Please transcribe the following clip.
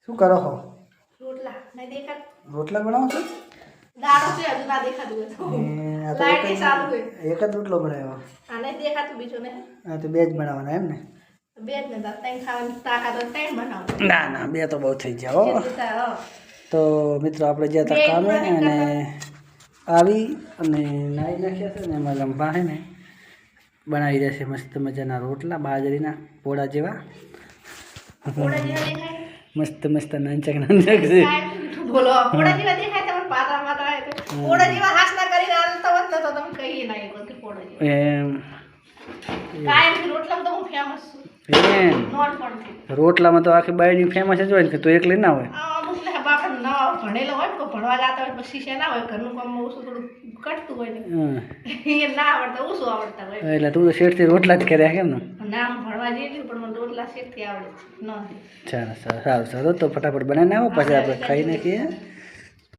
શું કરો છો? રોટલા નહીં દેખાત રોટલા બનાવો છો? દાડો છે હજુ ના દેખાતું હોય તો લાઈટ ચાલુ હોય એક જ રોટલો બનાવ્યો. આ નહીં દેખાતું બીજું ને હા તો બે જ બનાવવાના એમ ને? બે જ ને ત્રણ ખાવાની તાકાત હોય ત્રણ બનાવો ના ના બે તો બહુ થઈ ગયા હો. તો મિત્રો આપણે જ્યાં હતા કામે અને આવી અને નાહી નાખ્યા છે ને એમાં લંબા છે ને બનાવી દેશે મસ્ત મજાના રોટલા બાજરીના પોળા જેવા પોળા જેવા દેખાય મસ્ત મસ્ત નાનચક નાનચક છે. બોલો પોળા જેવા દેખાય તમને પાતળા પાતળા તો પોળા જેવા હાથ ના કરીને હાલતો હોત ને તો તમે કહીએ ના એક વખત પોળા જેવા એમ કાયમ રોટલા તો હું ફેમસ છું એમ નોટ પડતી રોટલામાં તો આખી બાયડી ફેમસ જ હોય ને કે તું એકલી ના હોય. અમુક ને આપણે નવા ભણેલો હોય ને ભણવા જતા હોય પછી શીશે ના હોય ઘરનું કામ ઓછું થોડું કટતું હોય ને એ ના આવડતા ઓછું આવડતા હોય એટલે તું તો શેઠથી રોટલા જ કર્યા કેમ ને? નામ ભણવા જેવી પણ મને રોટલા શીખથી આવડે ન ચાલો સારું સારું તો ફટાફટ બનાવીને આવો પછી આપણે ખાઈ નાખીએ.